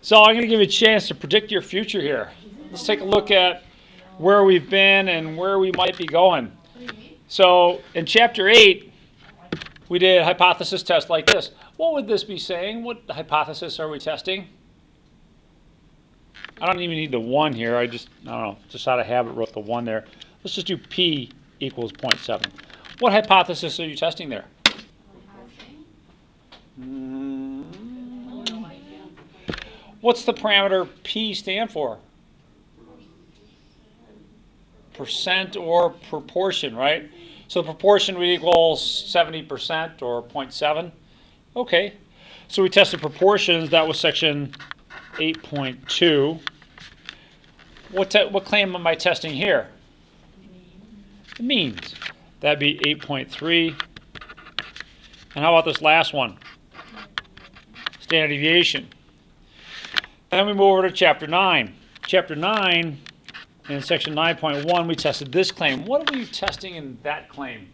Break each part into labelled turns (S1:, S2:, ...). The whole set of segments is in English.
S1: So I'm going to give you a chance to predict your future here. Let's take a look at where we've been and where we might be going. So in chapter 8, we did a hypothesis test like this. What would this be saying? What hypothesis are we testing? I don't even need the 1 here. I don't know, just out of habit wrote the 1 there. Let's just do P equals 0.7. What hypothesis are you testing there? What's the parameter P stand for? Percent or proportion, right? So the proportion would equal 70% or 0.7. Okay. So we tested proportions. That was section 8.2. What claim am I testing here? The means. That'd be 8.3. And how about this last one? Standard deviation. Then we move over to chapter 9. Chapter 9, in section 9.1, we tested this claim. What are we testing in that claim?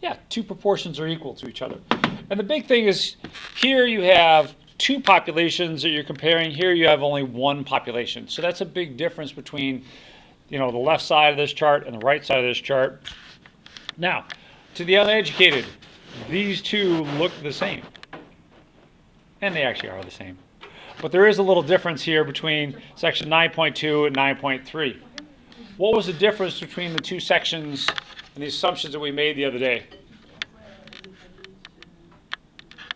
S1: Yeah, two proportions are equal to each other. And the big thing is, here you have two populations that you're comparing. Here you have only one population. So that's a big difference between, the left side of this chart and the right side of this chart. Now, to the uneducated, these two look the same. And they actually are the same. But there is a little difference here between section 9.2 and 9.3. What was the difference between the two sections and the assumptions that we made the other day?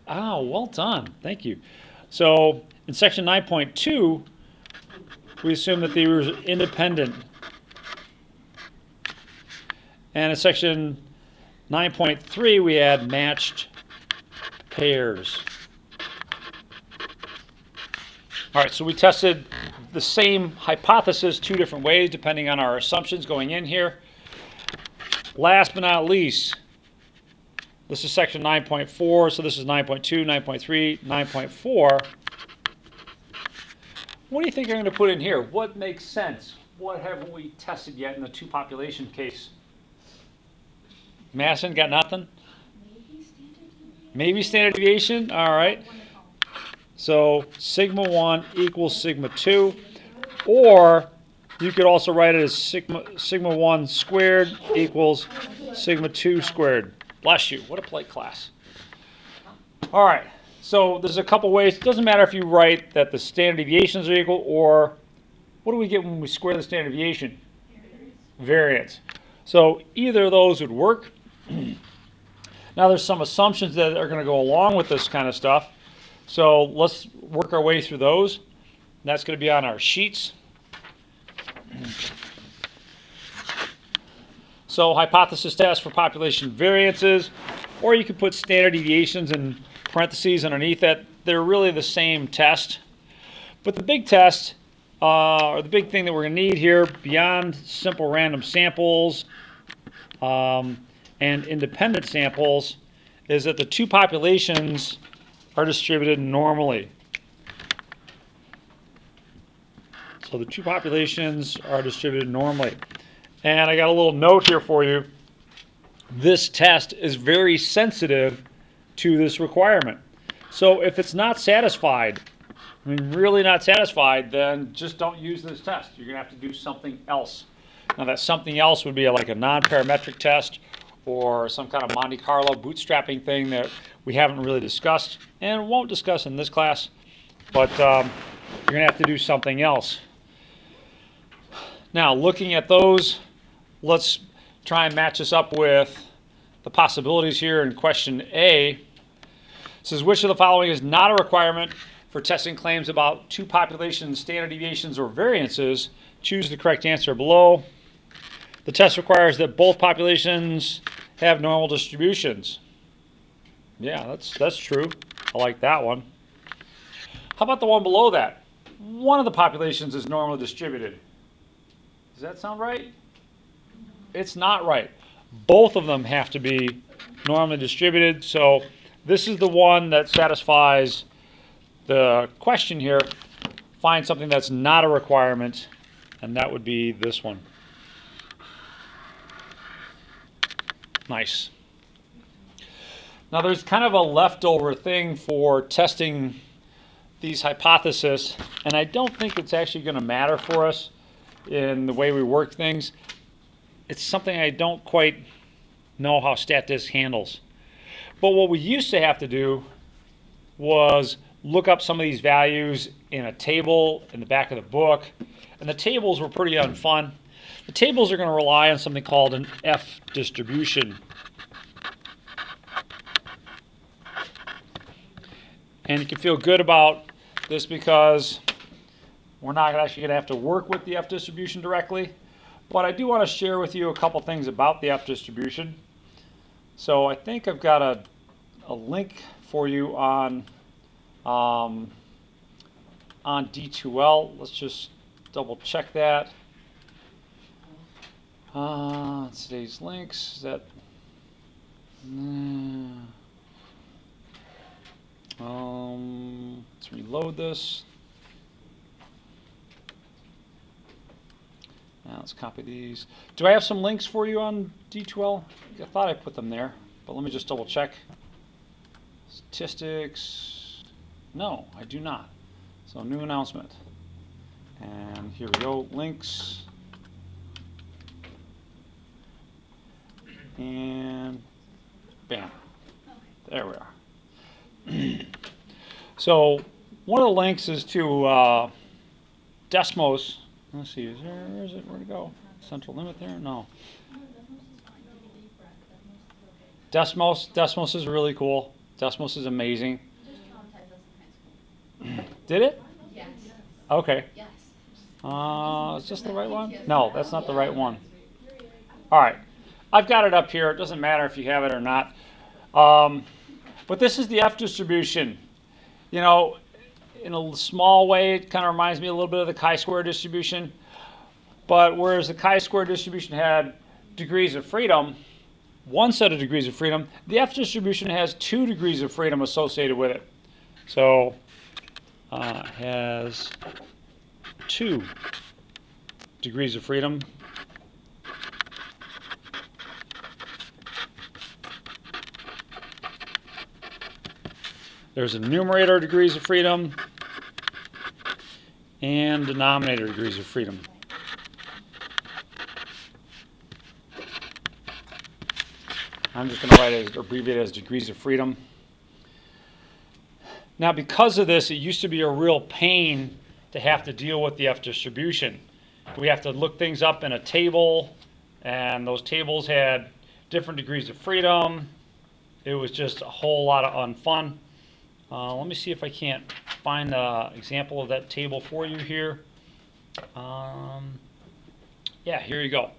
S1: Oh, well done. Thank you. So in section 9.2, we assume that they were independent. And in section 9.3, we had matched pairs. All right, so we tested the same hypothesis two different ways depending on our assumptions going in here. Last but not least, this is section 9.4, so this is 9.2, 9.3, 9.4. What do you think I'm going to put in here? What makes sense? What haven't we tested yet in the two population case? Masson, got nothing? Maybe standard deviation? All right. So sigma 1 equals sigma 2. Or you could also write it as sigma 1 squared equals sigma 2 squared. Bless you. What a polite class. All right. So there's a couple ways. It doesn't matter if you write that the standard deviations are equal, or what do we get when we square the standard deviation? Variance. So either of those would work. Now there's some assumptions that are going to go along with this kind of stuff. So let's work our way through those. That's going to be on our sheets. So hypothesis test for population variances, or you could put standard deviations in parentheses underneath that. They're really the same test. But the big test, or the big thing that we're going to need here, beyond simple random samples and independent samples, is that the two populations are distributed normally. So the two populations are distributed normally. And I got a little note here for you. This test is very sensitive to this requirement. So if it's not satisfied, really not satisfied, then just don't use this test. You're going to have to do something else. Now that something else would be like a non-parametric test or some kind of Monte Carlo bootstrapping thing that we haven't really discussed and won't discuss in this class, but you're going to have to do something else. Now, looking at those, let's try and match this up with the possibilities here in question A. It says, which of the following is not a requirement for testing claims about two populations, standard deviations, or variances? Choose the correct answer below. The test requires that both populations have normal distributions. Yeah, that's true. I like that one. How about the one below that? One of the populations is normally distributed. Does that sound right? It's not right. Both of them have to be normally distributed. So this is the one that satisfies the question here. Find something that's not a requirement, and that would be this one. Nice. Now there's kind of a leftover thing for testing these hypotheses, and I don't think it's actually going to matter for us in the way we work things. It's something I don't quite know how StatDisk handles. But what we used to have to do was look up some of these values in a table in the back of the book, and the tables were pretty unfun. The tables are going to rely on something called an F distribution. And you can feel good about this because we're not actually going to have to work with the F distribution directly. But I do want to share with you a couple things about the F distribution. So I think I've got a link for you on D2L. Let's just double check that. Today's links. Is that? Let's reload this. Now let's copy these. Do I have some links for you on D2L? I thought I put them there, but let me just double check. Statistics. No, I do not. So new announcement. And here we go, links. And bam. There we are. So one of the links is to Desmos. Let's see, where is it? Where'd it go? Central limit there? No. Desmos is really cool. Desmos is amazing. Did it?
S2: Yes.
S1: Okay.
S2: Yes.
S1: Is this the right one? No, that's not the right one. All right. I've got it up here. It doesn't matter if you have it or not. But this is the F distribution. You know, in a small way, it kind of reminds me a little bit of the chi-square distribution. But whereas the chi-square distribution had degrees of freedom, one set of degrees of freedom, the F distribution has 2 degrees of freedom associated with it. So it has 2 degrees of freedom. There's a numerator degrees of freedom and denominator degrees of freedom. I'm just going to write it, abbreviate it as degrees of freedom. Now, because of this, it used to be a real pain to have to deal with the F distribution. We have to look things up in a table, and those tables had different degrees of freedom. It was just a whole lot of unfun. Let me see if I can't find an example of that table for you here. Yeah, here you go.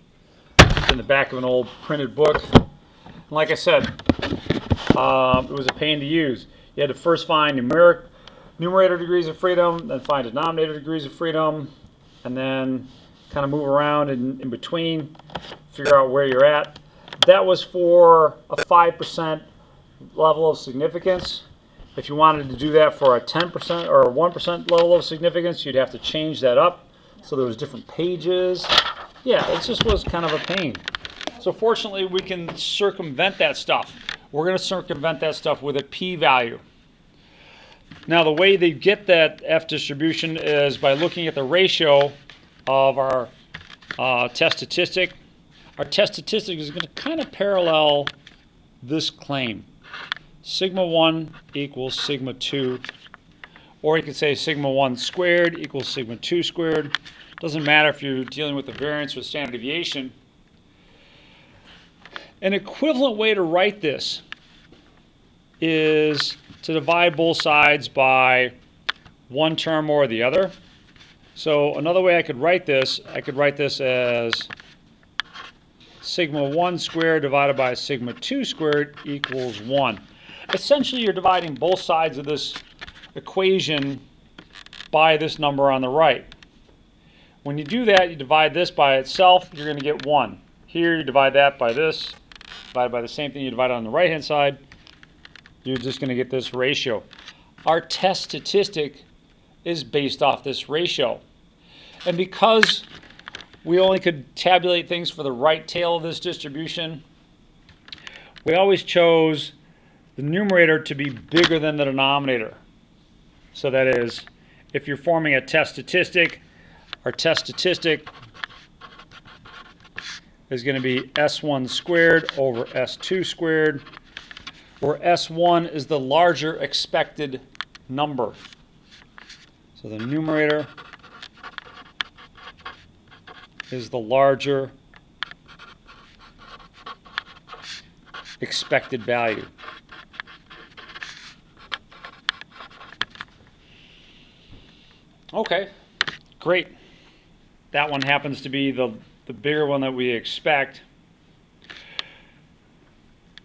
S1: It's in the back of an old printed book. And like I said, it was a pain to use. You had to first find numerator degrees of freedom, then find denominator degrees of freedom, and then kind of move around in between, figure out where you're at. That was for a 5% level of significance. If you wanted to do that for a 10% or a 1% level of significance, you'd have to change that up. So there was different pages. Yeah, it just was kind of a pain. So fortunately, we can circumvent that stuff. We're going to circumvent that stuff with a p-value. Now, the way they get that F distribution is by looking at the ratio of our test statistic. Our test statistic is going to kind of parallel this claim. Sigma 1 equals sigma 2. Or you could say sigma 1 squared equals sigma 2 squared. Doesn't matter if you're dealing with the variance or standard deviation. An equivalent way to write this is to divide both sides by one term or the other. So another way I could write this as sigma 1 squared divided by sigma 2 squared equals 1. Essentially, you're dividing both sides of this equation by this number on the right. When you do that, you divide this by itself, you're going to get 1. Here, you divide that by this, divided by the same thing you divide on the right-hand side, you're just going to get this ratio. Our test statistic is based off this ratio. And because we only could tabulate things for the right tail of this distribution, we always chose the numerator to be bigger than the denominator. So that is, if you're forming a test statistic, our test statistic is going to be S1 squared over S2 squared, where S1 is the larger expected number. So the numerator is the larger expected value. Okay, great. That one happens to be the bigger one that we expect.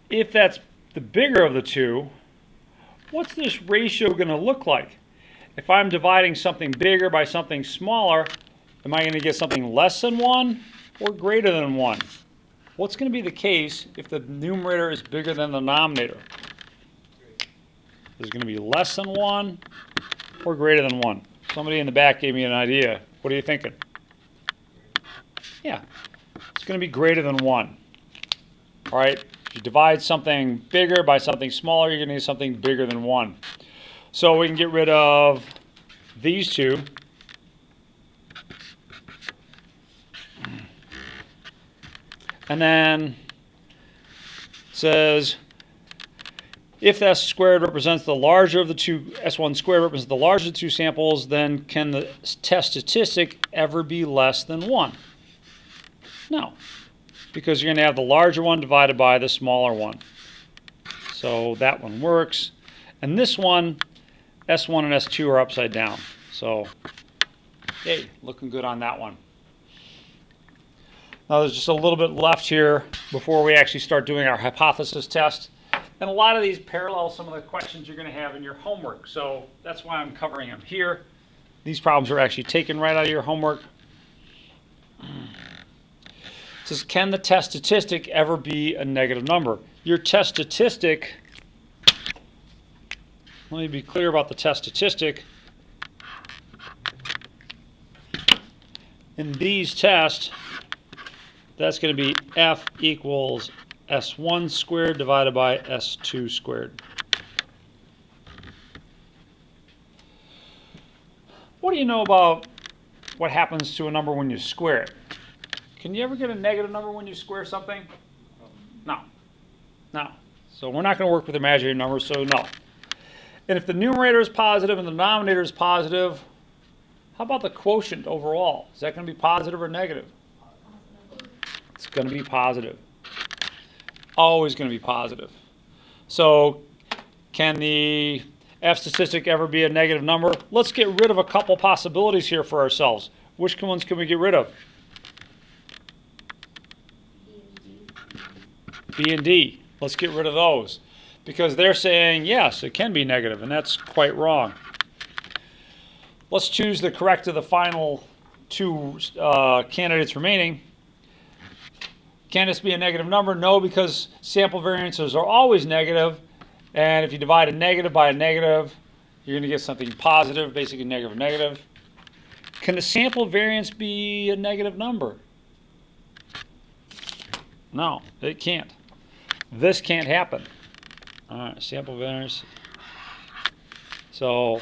S1: If that's the bigger of the two, what's this ratio going to look like? If I'm dividing something bigger by something smaller, am I going to get something less than 1 or greater than 1? What's going to be the case if the numerator is bigger than the denominator? Is it going to be less than 1 or greater than 1? Somebody in the back gave me an idea. What are you thinking? Yeah, it's going to be greater than 1. All right, if you divide something bigger by something smaller, you're going to get something bigger than 1. So we can get rid of these two. And then it says, if S squared represents the larger of the two, S1 squared represents the larger of the two samples, then can the test statistic ever be less than 1? No, because you're going to have the larger one divided by the smaller one. So that one works. And this one, S1 and S2 are upside down. So, hey, looking good on that one. Now there's just a little bit left here before we actually start doing our hypothesis test. And a lot of these parallel some of the questions you're going to have in your homework. So that's why I'm covering them here. These problems are actually taken right out of your homework. It says, can the test statistic ever be a negative number? Your test statistic, let me be clear about the test statistic. In these tests, that's going to be F equals S1 squared divided by S2 squared. What do you know about what happens to a number when you square it? Can you ever get a negative number when you square something? No. No. So we're not going to work with imaginary numbers, so no. And if the numerator is positive and the denominator is positive, how about the quotient overall? Is that going to be positive or negative? It's going to be positive. Always going to be positive. So can the F statistic ever be a negative number? Let's get rid of a couple possibilities here for ourselves. Which ones can we get rid of? B and D. Let's get rid of those. Because they're saying, yes, it can be negative, and that's quite wrong. Let's choose the correct of the final two candidates remaining. Can this be a negative number? No, because sample variances are always negative, and if you divide a negative by a negative, you're going to get something positive, basically negative, negative. Can the sample variance be a negative number? No, it can't. This can't happen. All right, sample variance. So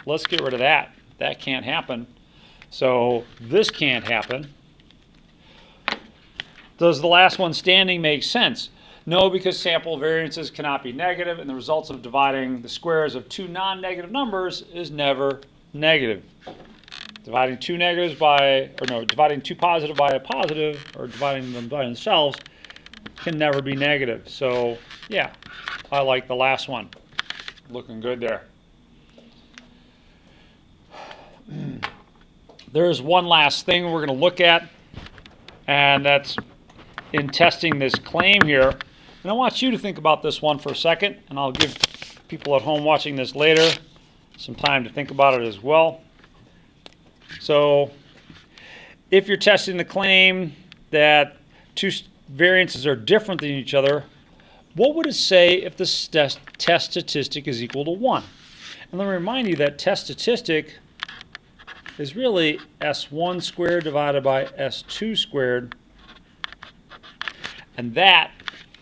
S1: let's get rid of that. That can't happen. So this can't happen. Does the last one standing make sense? No, because sample variances cannot be negative, and the results of dividing the squares of two non-negative numbers is never negative. Dividing two negatives by, or no, dividing two positive by a positive, or dividing them by themselves, can never be negative. So, yeah, I like the last one. Looking good there. There's one last thing we're going to look at, and that's in testing this claim here. And I want you to think about this one for a second, and I'll give people at home watching this later some time to think about it as well. So if you're testing the claim that two variances are different than each other, what would it say if the test statistic is equal to 1? And let me remind you that test statistic is really S1 squared divided by S2 squared. And that,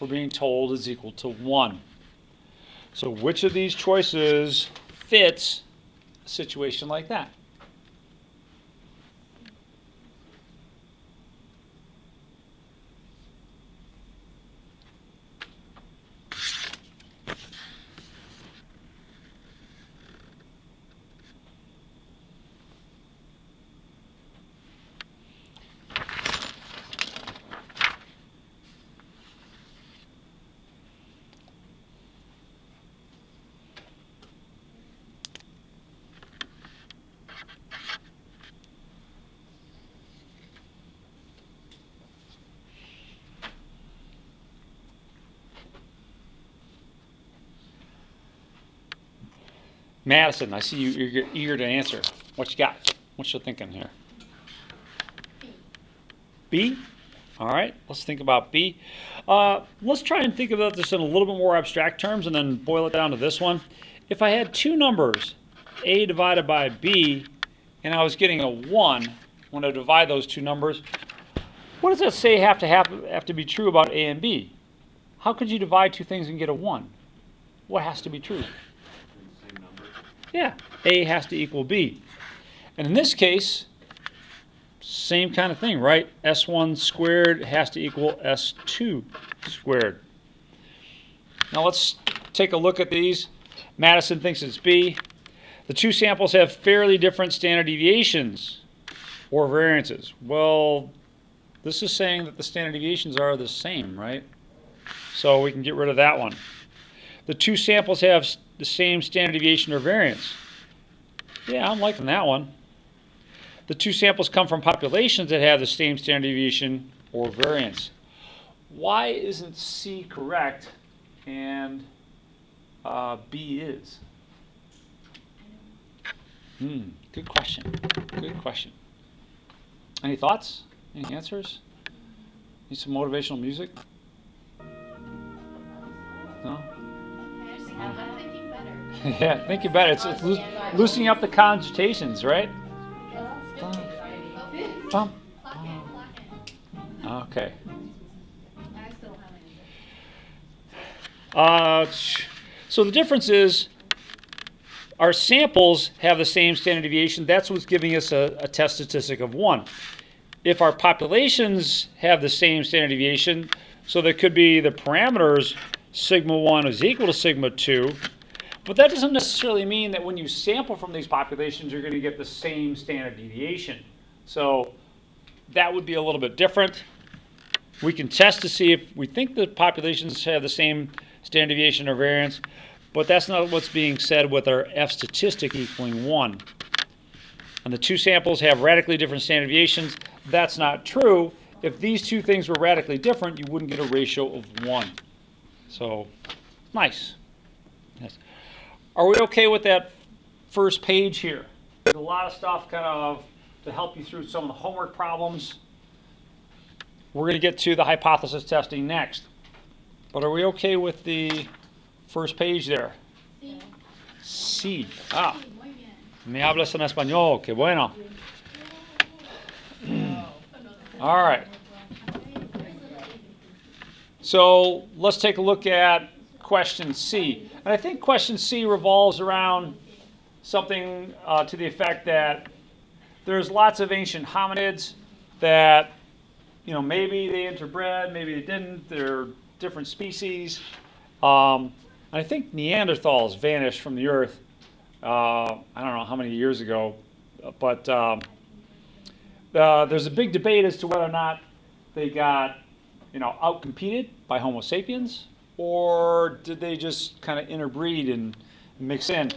S1: we're being told, is equal to 1. So which of these choices fits a situation like that? Madison, I see you're eager to answer. What you got? What you thinking here? B? All right, let's think about B. Let's try and think about this in a little bit more abstract terms and then boil it down to this one. If I had two numbers, A divided by B, and I was getting a 1 when I divide those two numbers, what does that say have to be true about A and B? How could you divide two things and get a 1? What has to be true? Yeah, A has to equal B. And in this case, same kind of thing, right? S1 squared has to equal S2 squared. Now let's take a look at these. Madison thinks it's B. The two samples have fairly different standard deviations or variances. Well, this is saying that the standard deviations are the same, right? So we can get rid of that one. The two samples have the same standard deviation or variance. Yeah, I'm liking that one. The two samples come from populations that have the same standard deviation or variance. Why isn't C correct and B is? Good question. Good question. Any thoughts? Any answers? Need some motivational music? No?
S2: I'm thinking better.
S1: Yeah, thinking better. It's loosening up the conjutations, right? Bum. Okay.
S2: I still haven't.
S1: So the difference is our samples have the same standard deviation. That's what's giving us a test statistic of 1. If our populations have the same standard deviation, so there could be the parameters sigma 1 is equal to sigma 2, but that doesn't necessarily mean that when you sample from these populations, you're going to get the same standard deviation. So that would be a little bit different. We can test to see if we think the populations have the same standard deviation or variance, but that's not what's being said with our F statistic equaling 1. And the two samples have radically different standard deviations. That's not true. If these two things were radically different, you wouldn't get a ratio of 1. So, nice. Yes. Are we okay with that first page here? There's a lot of stuff kind of to help you through some of the homework problems. We're going to get to the hypothesis testing next. But are we okay with the first page there? Sí. Ah. Me hablas en español. Qué bueno. All right. So let's take a look at question C. And I think question C revolves around something to the effect that there's lots of ancient hominids that, you know, maybe they interbred, maybe they didn't. They're different species. I think Neanderthals vanished from the earth, I don't know how many years ago, but there's a big debate as to whether or not they got, you know, outcompeted by Homo sapiens, or did they just kind of interbreed and mix in?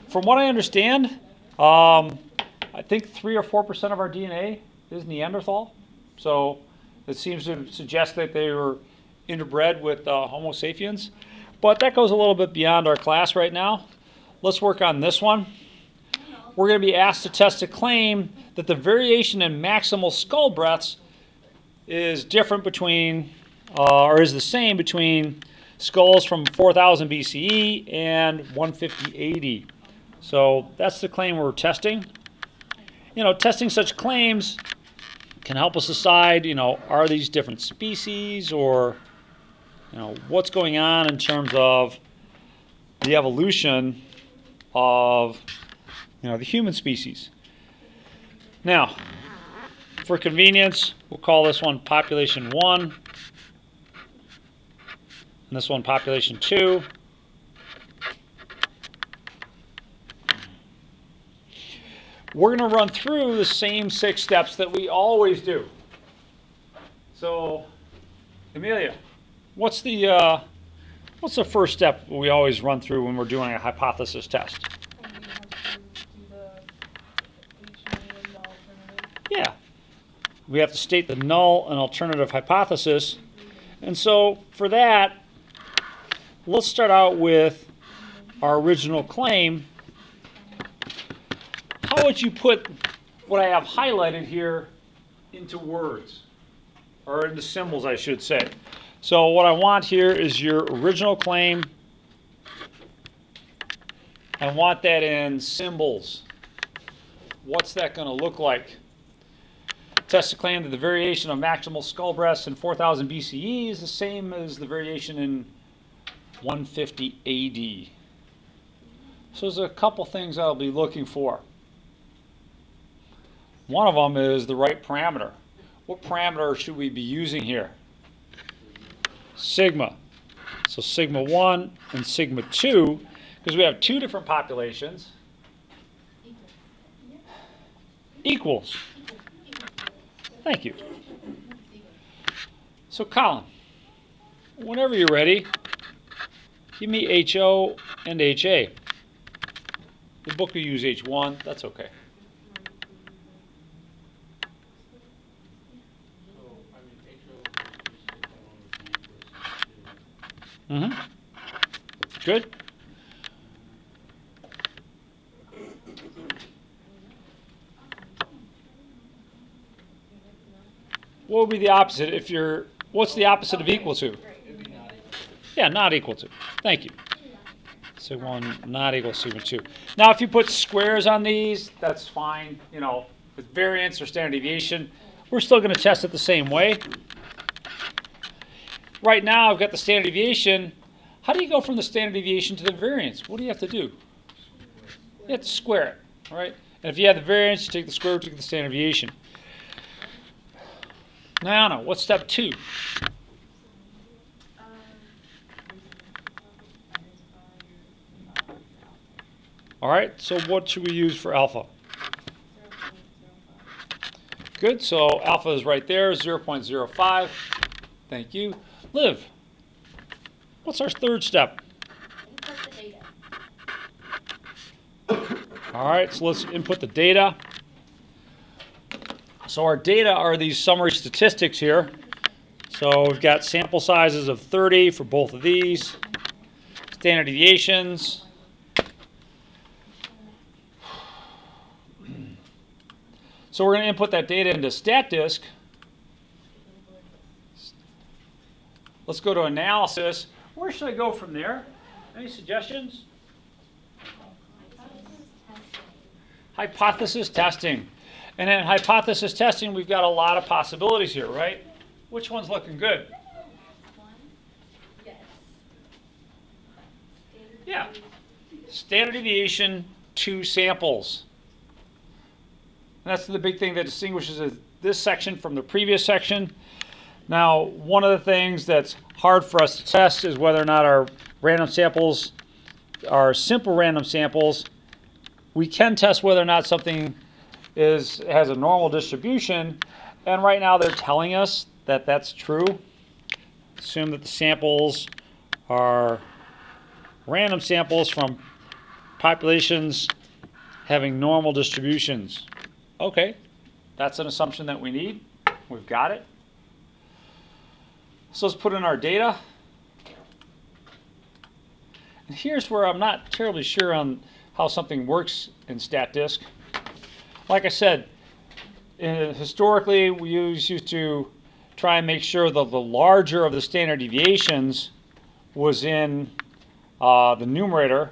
S1: From what I understand, I think 3 or 4% of our DNA is Neanderthal. So it seems to suggest that they were interbred with Homo sapiens. But that goes a little bit beyond our class right now. Let's work on this one. We're going to be asked to test a claim that the variation in maximal skull breadths is different between, or is the same between skulls from 4000 BCE and 150 AD. So that's the claim we're testing. You know, testing such claims can help us decide, you know, are these different species, or, you know, what's going on in terms of the evolution of, the human species. Now, for convenience, we'll call this one population 1, and this one population 2. We're going to run through the same 6 steps that we always do. So, Amelia, what's the first step we always run through when we're doing a hypothesis test? Yeah. We have to state the null and alternative hypothesis. And so for that, let's start out with our original claim. How would you put what I have highlighted here into words? Or into symbols, I should say. So what I want here is your original claim. I want that in symbols. What's that going to look like? Test a claim that the variation of maximal skull breasts in 4000 BCE is the same as the variation in 150 AD. So there's a couple things I'll be looking for. One of them is the right parameter. What parameter should we be using here? Sigma. So sigma 1 and sigma 2, because we have 2 different populations. Equals. Thank you. So Colin, whenever you're ready, give me HO and HA. The book will use H1, that's okay. Good. What would be the opposite if you're, what's the opposite of equal to? Yeah, not equal to. Thank you. Sigma 1 not equal to sigma 2. Now if you put squares on these, that's fine, with variance or standard deviation. We're still going to test it the same way. Right now I've got the standard deviation. How do you go from the standard deviation to the variance? What do you have to do? You have to square it, right? And if you have the variance, you take the square root to get the standard deviation. Now, what's step 2? All right, so what should we use for alpha? Good, so alpha is right there, 0.05. Thank you. Liv, what's our third step?
S2: Input the data.
S1: All right, so let's input the data. So our data are these summary statistics here. So we've got sample sizes of 30 for both of these, standard deviations. So we're going to input that data into StatDisk. Let's go to analysis. Where should I go from there? Any suggestions? Hypothesis testing. And in hypothesis testing, we've got a lot of possibilities here, right? Which one's looking good?
S2: Yes.
S1: Yeah. Standard deviation, 2 samples. And that's the big thing that distinguishes this section from the previous section. Now, one of the things that's hard for us to test is whether or not our random samples are simple random samples. We can test whether or not something has a normal distribution, and right now they're telling us that that's true. Assume that the samples are random samples from populations having normal distributions. Okay, that's an assumption that we need. We've got it. So let's put in our data. And here's where I'm not terribly sure on how something works in StatDisk. Like I said, historically we used to try and make sure that the larger of the standard deviations was in the numerator.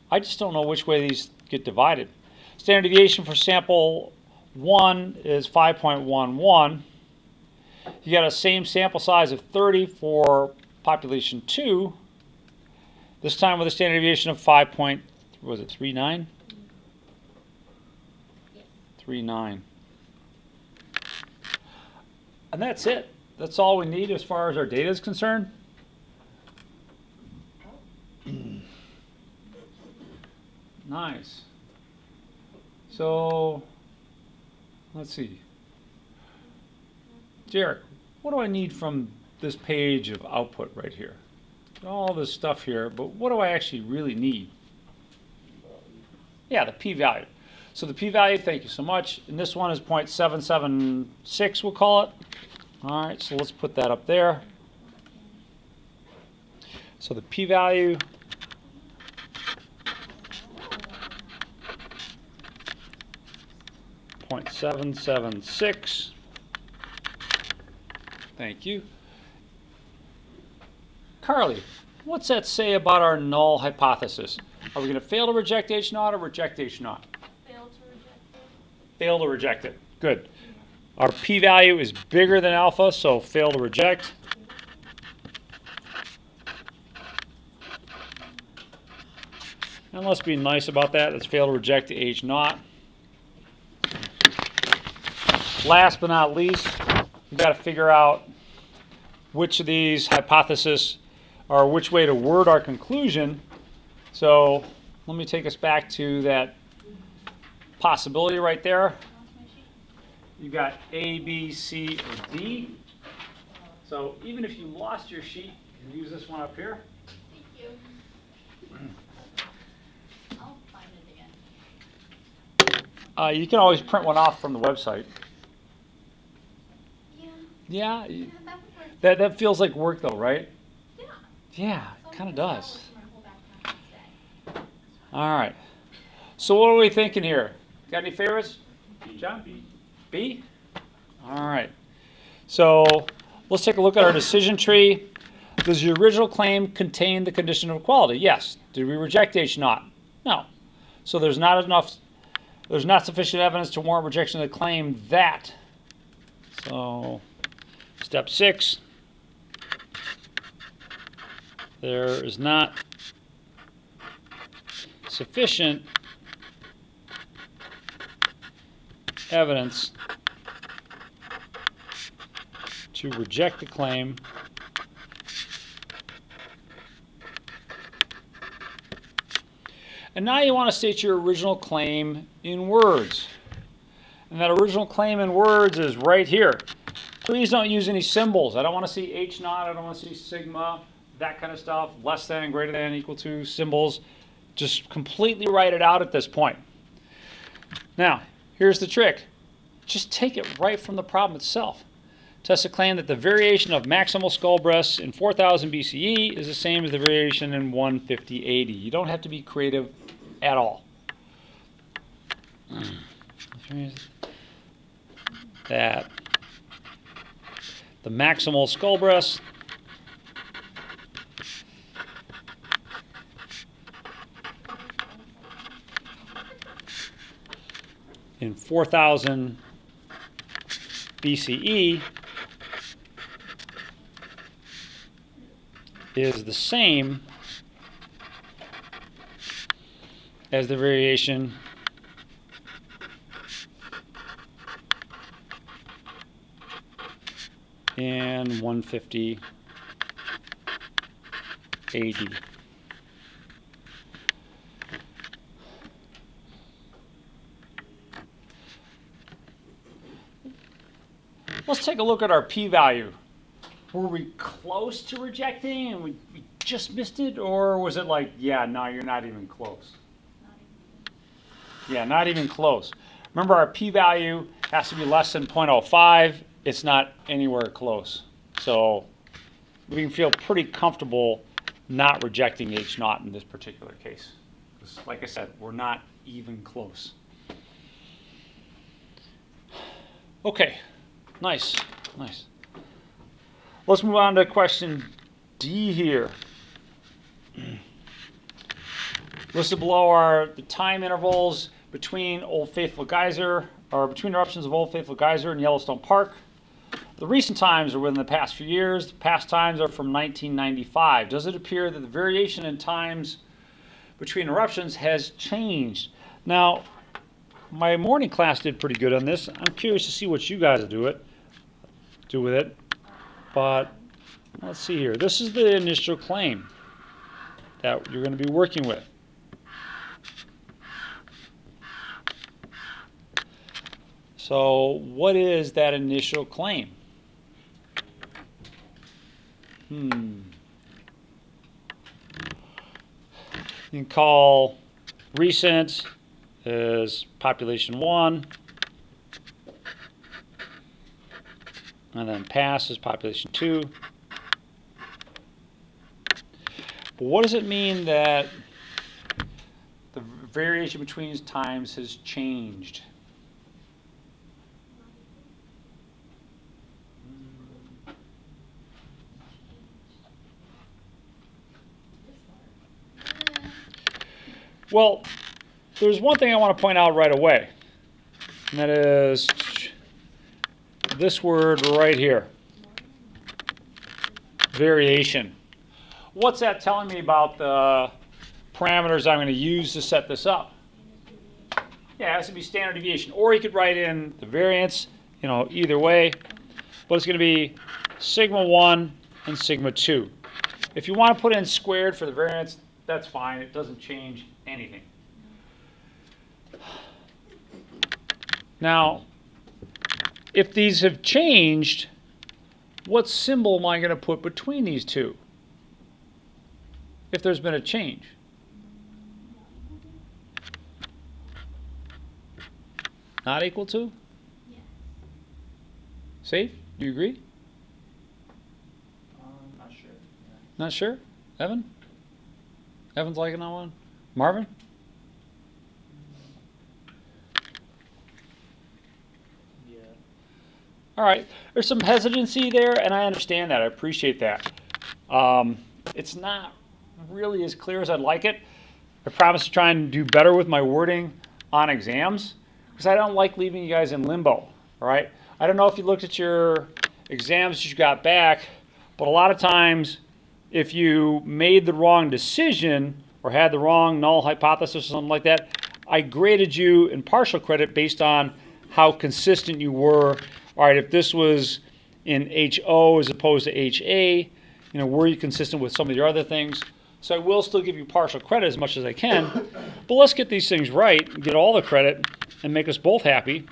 S1: I just don't know which way these get divided. Standard deviation for sample 1 is 5.11. You got a same sample size of 30 for population 2. This time with a standard deviation of 5.39?
S2: Yes.
S1: 39. And that's it. That's all we need as far as our data is concerned. Nice. So, let's see. Jarek, what do I need from this page of output right here? All this stuff here, but what do I actually really need? Yeah, the p-value. So the p-value, thank you so much. And this one is 0.776, we'll call it. All right, so let's put that up there. So the p-value, .776. Thank you. Carly, what's that say about our null hypothesis? Are we going to fail to reject H naught or reject H naught?
S2: Fail to reject it.
S1: Fail to reject it. Good. Our p-value is bigger than alpha, so fail to reject. And let's be nice about that. Let's fail to reject H naught. Last but not least, we've got to figure out which of these hypotheses or which way to word our conclusion. So let me take us back to that possibility right there. You've got A, B, C, or D. So even if you lost your sheet, you can use this one up here.
S2: Thank you. I'll find it again.
S1: You can always print one off from the website.
S2: Yeah.
S1: Yeah,
S2: Yeah, that would work.
S1: that feels like work though, right?
S2: Yeah.
S1: Yeah,
S2: So
S1: it kind of
S2: maybe that
S1: does.
S2: was my whole background today.
S1: All right. So what are we thinking here? Got any favorites? John? B? B? All right. So let's take a look at our decision tree. Does the original claim contain the condition of equality? Yes. Did we reject H naught? No. So there's not sufficient evidence to warrant rejection of the claim that. So step 6. There is not sufficient evidence to reject the claim and now you want to state your original claim in words. And that original claim in words is right here. Please don't use any symbols. I don't want to see H naught, I don't want to see sigma, that kind of stuff, less than, greater than, equal to, symbols. Just completely write it out at this point. Now, here's the trick. Just take it right from the problem itself. Test a claim that the variation of maximal skull breasts in 4000 BCE is the same as the variation in 150 AD. You don't have to be creative at all. That the maximal skull breast in 4000 BCE is the same as the variation in 150 AD. Let's take a look at our p-value. Were we close to rejecting and we just missed it, or was it like, yeah, no, you're not even close? Yeah, not even close. Remember, our p-value has to be less than 0.05. It's not anywhere close. So we can feel pretty comfortable not rejecting H naught in this particular case. Because, like I said, we're not even close. Okay, nice, nice. Let's move on to question D here. Listed below are the time intervals between Old Faithful Geyser, or between eruptions of Old Faithful Geyser and Yellowstone Park. The recent times are within the past few years. The past times are from 1995. Does it appear that the variation in times between eruptions has changed? Now, my morning class did pretty good on this. I'm curious to see what you guys do with it. But let's see here. This is the initial claim that you're going to be working with. So what is that initial claim? You can call recent is population 1, and then past is population 2. But what does it mean that the variation between times has changed? Well, there's one thing I want to point out right away, and that is this word right here, variation. What's that telling me about the parameters I'm going to use to set this up? Yeah, it has to be standard deviation. Or you could write in the variance, either way. But it's going to be sigma 1 and sigma 2. If you want to put in squared for the variance, that's fine. It doesn't change anything. Now, if these have changed, what symbol am I going to put between these two? If there's been a change. Not equal to?
S2: Yes.
S1: Safe? Do you agree?
S3: Not sure. Yeah.
S1: Not sure? Evan? Evan's liking that one? Marvin?
S3: Yeah.
S1: All right. There's some hesitancy there, and I understand that. I appreciate that. It's not really as clear as I'd like it. I promise to try and do better with my wording on exams, because I don't like leaving you guys in limbo. All right. I don't know if you looked at your exams that you got back, but a lot of times, if you made the wrong decision or had the wrong null hypothesis or something like that, I graded you in partial credit based on how consistent you were. All right, if this was in HO as opposed to HA, were you consistent with some of your other things? So I will still give you partial credit as much as I can, but let's get these things right, get all the credit, and make us both happy.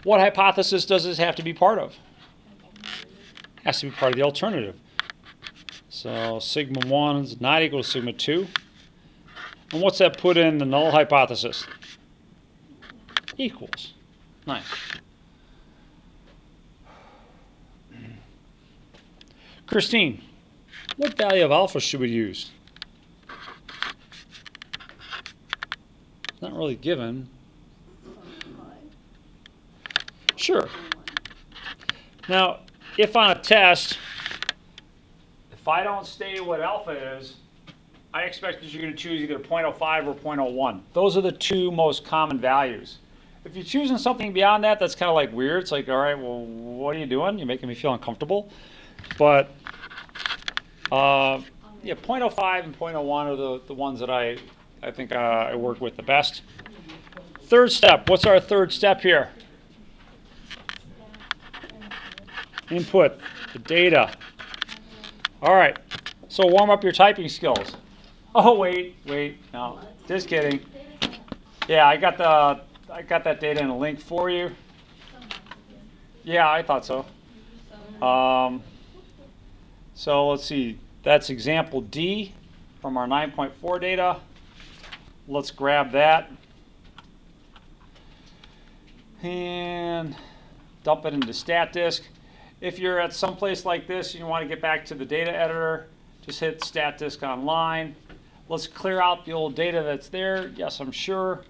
S1: What hypothesis does this have to be part of? It has to be part of the alternative. So sigma 1 is not equal to sigma 2. And what's that put in the null hypothesis? Equals. Nice. Christine, what value of alpha should we use? It's not really given. Sure. Now, if on a test, if I don't state what alpha is, I expect that you're going to choose either 0.05 or 0.01. Those are the two most common values. If you're choosing something beyond that, that's kind of like weird. It's like, all right, well, what are you doing? You're making me feel uncomfortable. But yeah, 0.05 and 0.01 are the ones that I think I work with the best. Third step. What's our third step here? Input the data. All right. So warm up your typing skills. Oh wait, no, just kidding. Yeah, I got that data in a link for you. Yeah, I thought so. So let's see. That's example D from our 9.4 data. Let's grab that and dump it into StatDisk. If you're at some place like this and you want to get back to the data editor, just hit StatDisk Online. Let's clear out the old data that's there. Yes, I'm sure.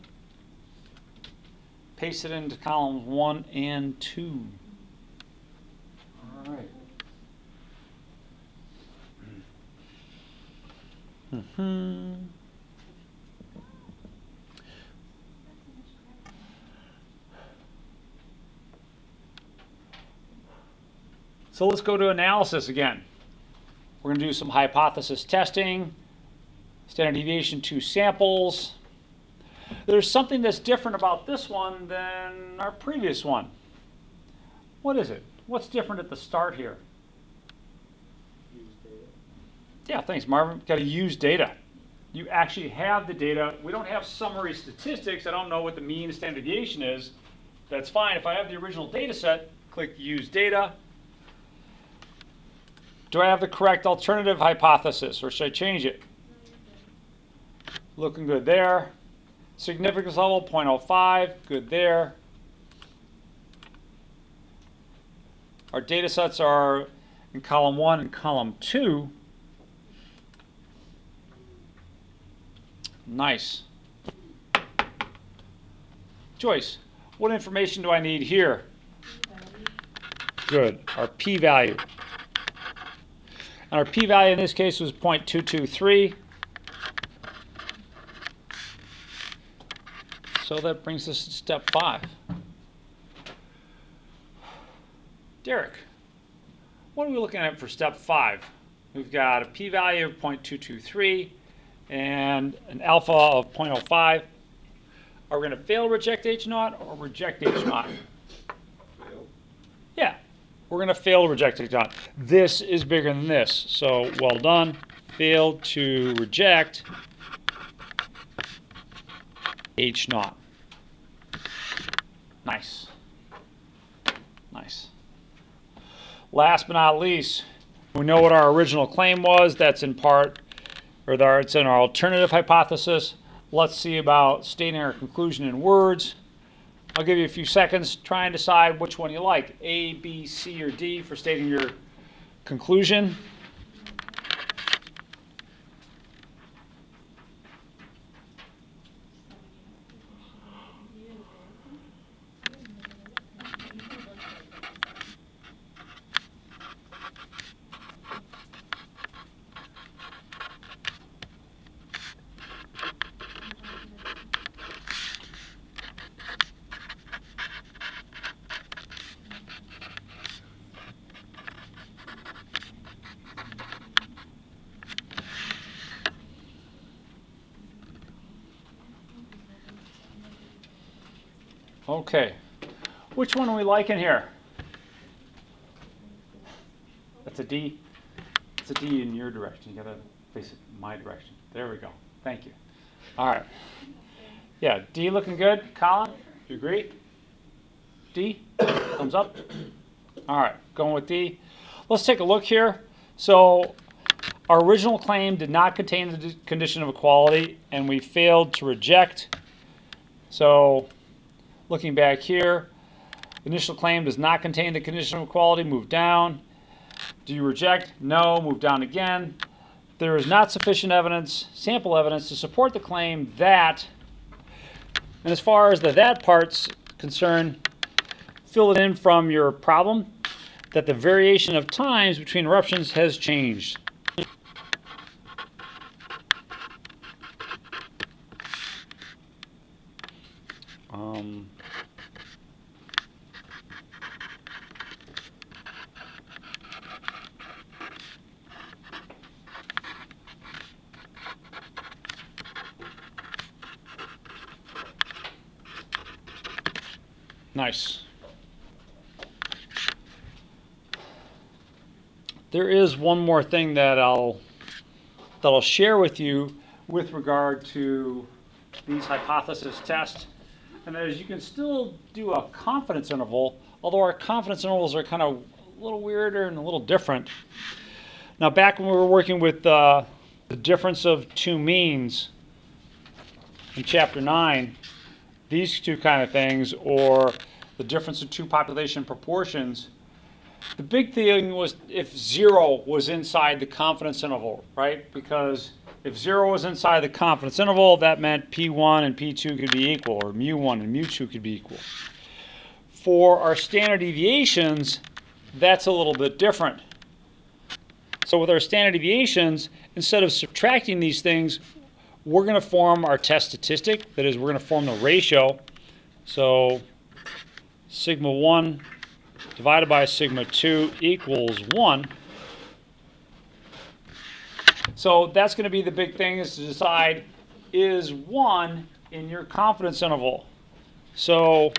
S1: Paste it into columns 1 and 2. All right. So let's go to analysis again. We're going to do some hypothesis testing, standard deviation, 2 samples. There's something that's different about this one than our previous one. What is it? What's different at the start here?
S3: Use data.
S1: Yeah, thanks, Marvin. Got to use data. You actually have the data. We don't have summary statistics. I don't know what the mean standard deviation is. That's fine. If I have the original data set, click Use Data. Do I have the correct alternative hypothesis, or should I change it? Looking good there. Significance level, 0.05, good there. Our data sets are in column 1 and column 2. Nice. Joyce, what information do I need here? Good, our p-value. And our p-value in this case was 0.223. So that brings us to step 5. Derek, what are we looking at for step 5? We've got a p-value of 0.223 and an alpha of 0.05. Are we going to fail reject H0 or reject H0?
S4: Fail.
S1: Yeah, we're going to fail reject H0. This is bigger than this, so well done. Failed to reject H0. Nice. Nice. Last but not least, we know what our original claim was. That's in part, or it's in our alternative hypothesis. Let's see about stating our conclusion in words. I'll give you a few seconds. Try and decide which one you like, A, B, C, or D for stating your conclusion. Okay, which one are we liking here? That's a D. It's a D in your direction. You gotta face it in my direction. There we go. Thank you. All right. Yeah, D looking good. Colin, you agree? D, thumbs up. All right, going with D. Let's take a look here. So our original claim did not contain the condition of equality, and we failed to reject. So looking back here, initial claim does not contain the condition of equality, move down. Do you reject? No, move down again. There is not sufficient evidence, sample evidence, to support the claim that, and as far as the that part's concerned, fill it in from your problem, that the variation of times between eruptions has changed. Nice. There is one more thing that I'll share with you with regard to these hypothesis tests, and that is you can still do a confidence interval, although our confidence intervals are kind of a little weirder and a little different. Now, back when we were working with the difference of two means in Chapter 9, these two kind of things, or the difference in two population proportions, the big thing was if 0 was inside the confidence interval, right? Because if 0 was inside the confidence interval, that meant P1 and P2 could be equal, or mu1 and mu2 could be equal. For our standard deviations, that's a little bit different. So with our standard deviations, instead of subtracting these things, we're going to form our test statistic. That is, we're going to form the ratio. So sigma 1 divided by sigma 2 equals 1. So that's going to be the big thing, is to decide, is 1 in your confidence interval? So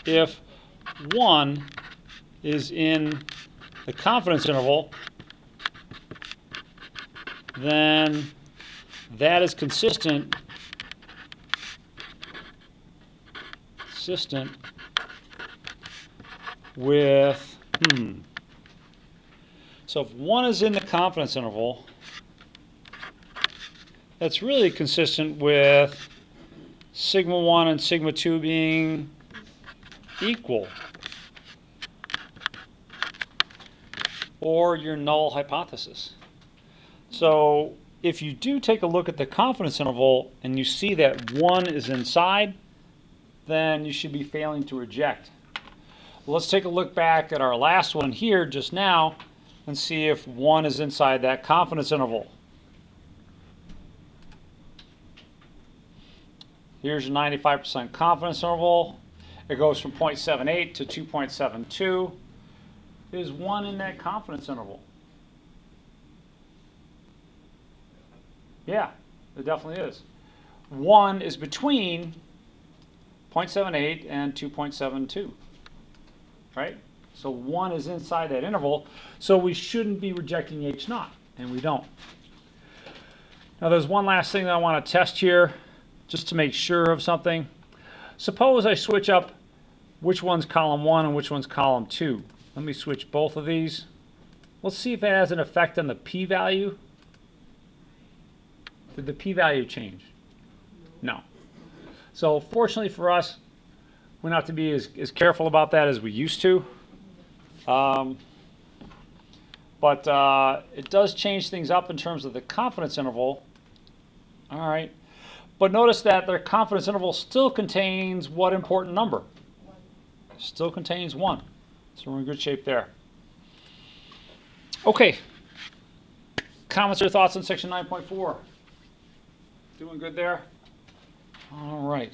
S1: if 1 is in the confidence interval, then that is consistent with, so if 1 is in the confidence interval, that's really consistent with sigma 1 and sigma 2 being equal, or your null hypothesis. So if you do take a look at the confidence interval and you see that 1 is inside, then you should be failing to reject. Let's take a look back at our last one here just now and see if 1 is inside that confidence interval. Here's your 95% confidence interval. It goes from 0.78 to 2.72. Is 1 in that confidence interval? Yeah, it definitely is. 1 is between 0.78 and 2.72, right? So 1 is inside that interval, so we shouldn't be rejecting H naught, and we don't. Now there's one last thing that I want to test here, just to make sure of something. Suppose I switch up which one's column 1 and which one's column 2. Let me switch both of these. Let's see if it has an effect on the p-value. Did the p-value change? No. So fortunately for us, we don't have to be as careful about that as we used to. But it does change things up in terms of the confidence interval. All right. But notice that their confidence interval still contains what important number? Still contains 1. So we're in good shape there. Okay. Comments or thoughts on section 9.4? Doing good there? All right.